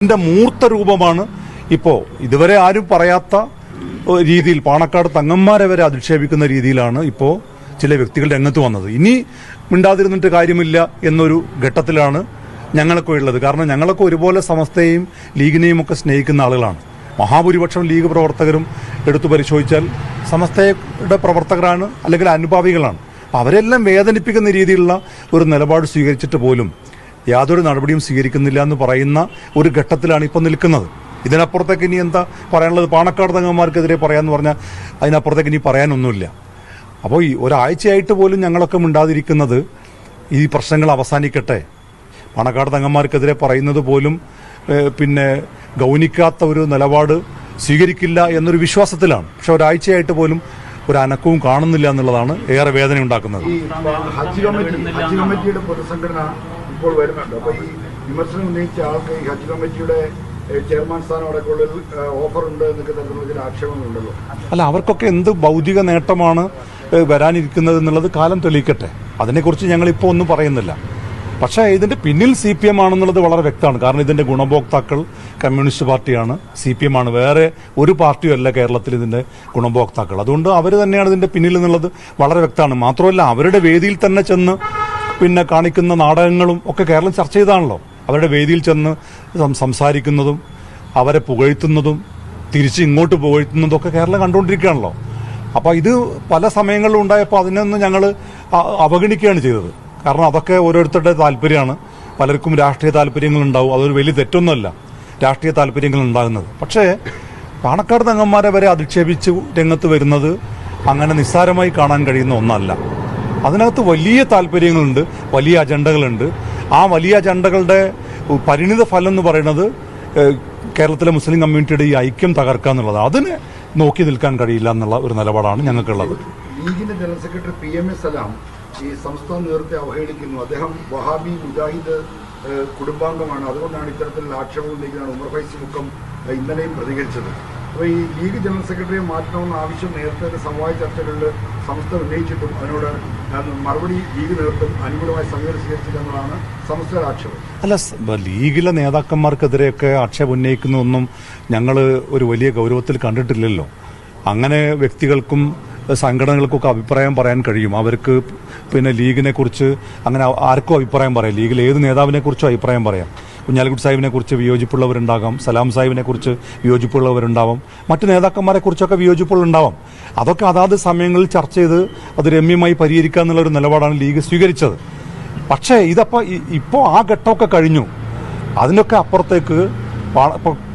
ഇതിന്റെ മൂർത്ത രൂപമാണ് ഇപ്പോൾ ഇതുവരെ ആരും പറയാത്ത രീതിയിൽ പാണക്കാട് തങ്ങന്മാരെ വരെ അധിക്ഷേപിക്കുന്ന രീതിയിലാണ് ഇപ്പോൾ ചില വ്യക്തികൾ രംഗത്ത് വന്നത്. ഇനി മിണ്ടാതിരുന്നിട്ട് കാര്യമില്ല എന്നൊരു ഘട്ടത്തിലാണ് ഞങ്ങളൊക്കെ ഉള്ളത്. കാരണം ഞങ്ങളൊക്കെ ഒരുപോലെ സമസ്തയെയും ലീഗിനെയും ഒക്കെ സ്നേഹിക്കുന്ന ആളുകളാണ്. മഹാഭൂരിപക്ഷം ലീഗ് പ്രവർത്തകരും എടുത്തു പരിശോധിച്ചാൽ സമസ്തയുടെ പ്രവർത്തകരാണ്, അല്ലെങ്കിൽ അനുഭാവികളാണ്. അവരെല്ലാം വേദനിപ്പിക്കുന്ന രീതിയിലുള്ള ഒരു നിലപാട് സ്വീകരിച്ചിട്ട് പോലും യാതൊരു നടപടിയും സ്വീകരിക്കുന്നില്ല എന്ന് പറയുന്ന ഒരു ഘട്ടത്തിലാണ് ഇപ്പോൾ നിൽക്കുന്നത്. ഇതിനപ്പുറത്തേക്ക് ഇനി എന്താ പറയാനുള്ളത്? പാണക്കാട് തങ്ങന്മാർക്കെതിരെ പറയാമെന്ന് പറഞ്ഞാൽ അതിനപ്പുറത്തേക്ക് ഇനി പറയാനൊന്നുമില്ല. അപ്പോൾ ഈ ഒരാഴ്ചയായിട്ട് പോലും ഞങ്ങളൊക്കെ മിണ്ടാതിരിക്കുന്നത് ഈ പ്രശ്നങ്ങൾ അവസാനിക്കട്ടെ, പാണക്കാട് തങ്ങന്മാർക്കെതിരെ പറയുന്നത് പോലും പിന്നെ ഗൗനിക്കാത്ത ഒരു നിലപാട് സ്വീകരിക്കില്ല എന്നൊരു വിശ്വാസത്തിലാണ്. പക്ഷെ ഒരാഴ്ചയായിട്ട് പോലും ഒരു അനക്കവും കാണുന്നില്ല എന്നുള്ളതാണ് ഏറെ വേദന ഉണ്ടാക്കുന്നത്. ഹജ്ജ് കമ്മിറ്റിയുടെ പൊതുസംഘടന ഇപ്പോൾ വരുന്നുണ്ട്. അപ്പോൾ ഈ വിമർശനം ഉന്നയിച്ച ആൾക്ക് ഈ ഹജ്ജ് കമ്മിറ്റിയുടെ ചെയർമാൻ സ്ഥാനം അടക്കമുള്ള ഓഫർ ഉണ്ട് എന്നൊക്കെ തരത്തിലുള്ള ചില ആക്ഷേപങ്ങളുണ്ടല്ലോ. അല്ല, അവർക്കൊക്കെ എന്ത് ഭൗതിക നേട്ടമാണ് വരാനിരിക്കുന്നത് എന്നുള്ളത് കാലം തെളിയിക്കട്ടെ. അതിനെക്കുറിച്ച് ഞങ്ങളിപ്പോൾ ഒന്നും പറയുന്നില്ല. പക്ഷേ ഇതിന്റെ പിന്നിൽ CPM ആണെന്നുള്ളത് വളരെ വ്യക്തമാണ്. കാരണം ഇതിന്റെ ഗുണഭോക്താക്കൾ കമ്മ്യൂണിസ്റ്റ് പാർട്ടിയാണ്, CPM ആണ്. വേറെ ഒരു പാർട്ടിയും അല്ല കേരളത്തിൽ ഇതിന്റെ ഗുണഭോക്താക്കൾ. അതുകൊണ്ട് അവർ തന്നെയാണ് ഇതിന്റെ പിന്നിൽ എന്നുള്ളത് വളരെ വ്യക്തമാണ്. മാത്രമല്ല, അവരുടെ വേദിയിൽ തന്നെ ചെന്ന് പിന്നെ കാണിക്കുന്ന നാടകങ്ങളും ഒക്കെ കേരളം ചർച്ച ചെയ്താണല്ലോ. അവരുടെ വേദിയിൽ ചെന്ന് സംസാരിക്കുന്നതും അവരെ പുകഴ്ത്തുന്നതും തിരിച്ച് ഇങ്ങോട്ട് പുകഴ്ത്തുന്നതും ഒക്കെ കേരളം കണ്ടുകൊണ്ടിരിക്കുകയാണല്ലോ. അപ്പോൾ ഇത് പല സമയങ്ങളിലും ഉണ്ടായപ്പോൾ അതിനൊന്നും ഞങ്ങൾ അവഗണിക്കുകയാണ് ചെയ്തത്. കാരണം അതൊക്കെ ഓരോരുത്തരുടെ താല്പര്യമാണ്. പലർക്കും രാഷ്ട്രീയ താല്പര്യങ്ങളുണ്ടാവും. അതൊരു വലിയ തെറ്റൊന്നുമല്ല രാഷ്ട്രീയ താല്പര്യങ്ങൾ ഉണ്ടാകുന്നത്. പക്ഷേ പാണക്കാട് തങ്ങന്മാരെ വരെ അധിക്ഷേപിച്ച് രംഗത്ത് വരുന്നത് അങ്ങനെ നിസ്സാരമായി കാണാൻ കഴിയുന്ന ഒന്നല്ല. അതിനകത്ത് വലിയ താല്പര്യങ്ങളുണ്ട്, വലിയ അജണ്ടകളുണ്ട്. ആ വലിയ അജണ്ടകളുടെ പരിണിത ഫലം എന്ന് പറയുന്നത് കേരളത്തിലെ മുസ്ലിം കമ്മ്യൂണിറ്റിയുടെ ഈ ഐക്യം തകർക്കുക എന്നുള്ളത്. അതിന് നോക്കി നിൽക്കാൻ കഴിയില്ല എന്നുള്ള ഒരു നിലപാടാണ് ഞങ്ങൾക്കുള്ളത്. ലീഗിന്റെ ജനറൽ സെക്രട്ടറി PM സലാം ഈ സംസ്ഥാന നേതൃത്വത്തെ അവഹേളിക്കുന്നു. അദ്ദേഹം വഹാബി മുജാഹിദ് കുടുംബാംഗമാണ്, അതുകൊണ്ടാണ് ഇത്തരത്തിലുള്ള ആക്ഷേപം ഉന്നയിക്കുന്നതാണ് ഉമർ ഫൈസി മുക്കം ഇന്നലെയും പ്രതികരിച്ചത്. അപ്പോൾ ഈ ലീഗ് ജനറൽ സെക്രട്ടറിയെ മാറ്റണമെന്ന ആവശ്യം നേരത്തെ സമവായ ചർച്ചകളിൽ സംസ്ഥ ഉന്നയിച്ചിട്ടും അതിനോട് മറുപടി ലീഗ് നേതൃത്വം അനുകൂലമായ സമീപനം സ്വീകരിച്ചില്ല എന്നതാണ് സംസ്ഥയുടെ ആക്ഷേപം. അല്ല, ലീഗിലെ നേതാക്കന്മാർക്കെതിരെയൊക്കെ ആക്ഷേപം ഉന്നയിക്കുന്നതൊന്നും ഞങ്ങൾ ഒരു വലിയ ഗൗരവത്തിൽ കണ്ടിട്ടില്ലല്ലോ. അങ്ങനെ വ്യക്തികൾക്കും സംഘടനകൾക്കൊക്കെ അഭിപ്രായം പറയാൻ കഴിയും. അവർക്ക് പിന്നെ ലീഗിനെ കുറിച്ച് അങ്ങനെ ആർക്കും അഭിപ്രായം പറയാം. ലീഗിൽ ഏത് നേതാവിനെ കുറിച്ചും അഭിപ്രായം പറയാം. കുഞ്ഞാലിക്കുട്ടി സാഹിബിനെ കുറിച്ച് വിയോജിപ്പുള്ളവരുണ്ടാകാം, സലാം സാഹിബിനെ കുറിച്ച് വിയോജിപ്പുള്ളവരുണ്ടാവാം, മറ്റു നേതാക്കന്മാരെ കുറിച്ചൊക്കെ വിയോജിപ്പുകളുണ്ടാവാം. അതൊക്കെ അതാത് സമയങ്ങളിൽ ചർച്ച ചെയ്ത് അത് രമ്യമായി പരിഹരിക്കുക എന്നുള്ളൊരു നിലപാടാണ് ലീഗ് സ്വീകരിച്ചത്. പക്ഷേ ഇപ്പോൾ ആ ഘട്ടമൊക്കെ കഴിഞ്ഞു. അതിനൊക്കെ അപ്പുറത്തേക്ക്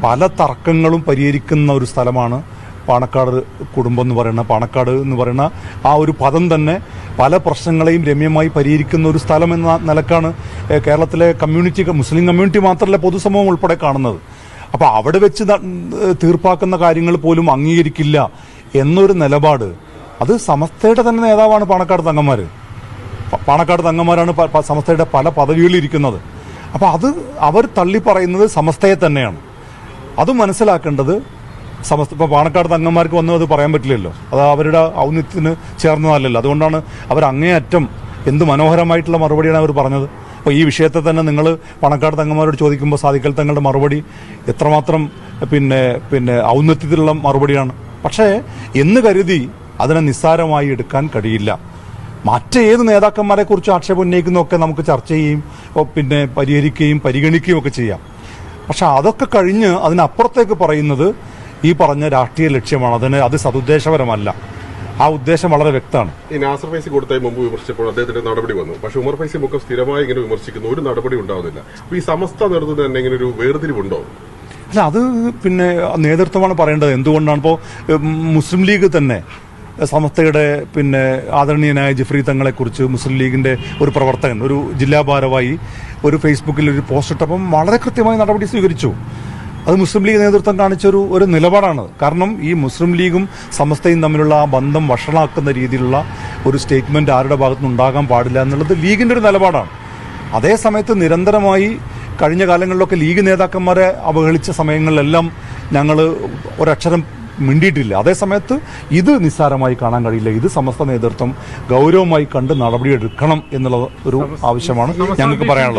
പല തർക്കങ്ങളും പരിഹരിക്കുന്ന ഒരു സ്ഥലമാണ് പാണക്കാട് കുടുംബം എന്ന് പറയുന്ന, പാണക്കാട് എന്ന് പറയുന്ന ആ ഒരു പദം തന്നെ പല പ്രശ്നങ്ങളെയും രമ്യമായി പരിഹരിക്കുന്ന ഒരു സ്ഥലം എന്ന നിലക്കാണ് കേരളത്തിലെ കമ്മ്യൂണിറ്റി, മുസ്ലിം കമ്മ്യൂണിറ്റി മാത്രമല്ല പൊതുസമൂഹം ഉൾപ്പെടെ കാണുന്നത്. അപ്പോൾ അവിടെ വെച്ച് തീർപ്പാക്കുന്ന കാര്യങ്ങൾ പോലും അംഗീകരിക്കില്ല എന്നൊരു നിലപാട്, അത് സമസ്തയുടെ തന്നെ നേതാവാണ് പാണക്കാട് തങ്ങന്മാർ. പാണക്കാട് തങ്ങന്മാരാണ് സമസ്തയുടെ പല പദവികളിലിരിക്കുന്നത്. അപ്പോൾ അത് അവർ തള്ളി പറയുന്നത് സമസ്തയെ തന്നെയാണ്. അത് മനസ്സിലാക്കേണ്ടത് ഇപ്പോൾ പാണക്കാട് തങ്ങന്മാർക്ക് വന്നത് പറയാൻ പറ്റില്ലല്ലോ. അത് അവരുടെ ഔന്നത്യത്തിന് ചേർന്നതല്ലല്ലോ. അതുകൊണ്ടാണ് അവർ അങ്ങേയറ്റം എന്ത് മനോഹരമായിട്ടുള്ള മറുപടിയാണ് അവർ പറഞ്ഞത്. അപ്പോൾ ഈ വിഷയത്തെ തന്നെ നിങ്ങൾ പാണക്കാട് തങ്ങന്മാരോട് ചോദിക്കുമ്പോൾ സാദിഖൽ തങ്ങളുടെ മറുപടി എത്രമാത്രം പിന്നെ ഔന്നത്യത്തിലുള്ള മറുപടിയാണ്. പക്ഷേ എന്ന് കരുതി അതിനെ നിസ്സാരമായി എടുക്കാൻ കഴിയില്ല. മറ്റേത് നേതാക്കന്മാരെ കുറിച്ച് ആക്ഷേപം ഉന്നയിക്കുന്നതൊക്കെ നമുക്ക് ചർച്ച ചെയ്യുകയും പിന്നെ പരിഹരിക്കുകയും പരിഗണിക്കുകയും ഒക്കെ ചെയ്യാം. പക്ഷെ അതൊക്കെ കഴിഞ്ഞ് അതിനപ്പുറത്തേക്ക് പറയുന്നത് ഈ പറഞ്ഞ രാഷ്ട്രീയ ലക്ഷ്യമാണ്. അത് സതുദ്ദേശപരമല്ല. ആ ഉദ്ദേശം വളരെ വ്യക്തമാണ്. ഈ നാസർ ഫൈസി കൊടുത്തായി മുമ്പ് വിമർശിച്ചപ്പോൾ അദ്ദേഹത്തിന്റെ നടപടി വന്നു. പക്ഷെ ഉമർ ഫൈസി മുഖം സ്ഥിരമായി ഇങ്ങനെ വിമർശിക്കുന്ന ഒരു നടപടി ഉണ്ടാവുന്നില്ല. അപ്പോൾ ഈ സമസ്ത നേതൃത്വത്തിന് തന്നെ ഇങ്ങനെ ഒരു വേർതിരിവുണ്ടോ? അല്ല, അത് പിന്നെ നേതൃത്വമാണ് പറയേണ്ടത്. എന്തുകൊണ്ടാണ് ഇപ്പോൾ മുസ്ലിം ലീഗ് തന്നെ സമസ്തയുടെ പിന്നെ ആദരണീയനായ ജിഫ്രി തങ്ങളെക്കുറിച്ച് മുസ്ലിം ലീഗിന്റെ ഒരു പ്രവർത്തകൻ, ഒരു ജില്ലാ ഭാരവാഹി ഒരു ഫേസ്ബുക്കിൽ ഒരു പോസ്റ്റ് ഇട്ടപ്പം വളരെ കൃത്യമായി നടപടി സ്വീകരിച്ചു. അത് മുസ്ലിം ലീഗ് നേതൃത്വം കാണിച്ചൊരു നിലപാടാണ്. കാരണം ഈ മുസ്ലിം ലീഗും സമസ്തയും തമ്മിലുള്ള ആ ബന്ധം വഷളാക്കുന്ന രീതിയിലുള്ള ഒരു സ്റ്റേറ്റ്മെന്റ് ആരുടെ ഭാഗത്തുനിന്ന് ഉണ്ടാകാൻ പാടില്ല എന്നുള്ളത് ലീഗിന്റെ ഒരു നിലപാടാണ്. അതേ സമയത്ത് നിരന്തരമായി കഴിഞ്ഞ കാലങ്ങളിലൊക്കെ ലീഗ് നേതാക്കന്മാരെ അവഹേളിച്ച സമയങ്ങളിലെല്ലാം ഞങ്ങൾ ഒരക്ഷരം മിണ്ടിയിട്ടില്ല. അതേസമയത്ത് ഇത് നിസ്സാരമായി കാണാൻ കഴിയില്ല. ഇത് സമസ്ത നേതൃത്വം ഗൗരവമായി കണ്ട് നടപടിയെടുക്കണം എന്നുള്ള ഒരു ആവശ്യമാണ് ഞങ്ങൾക്ക് പറയാനുള്ളത്.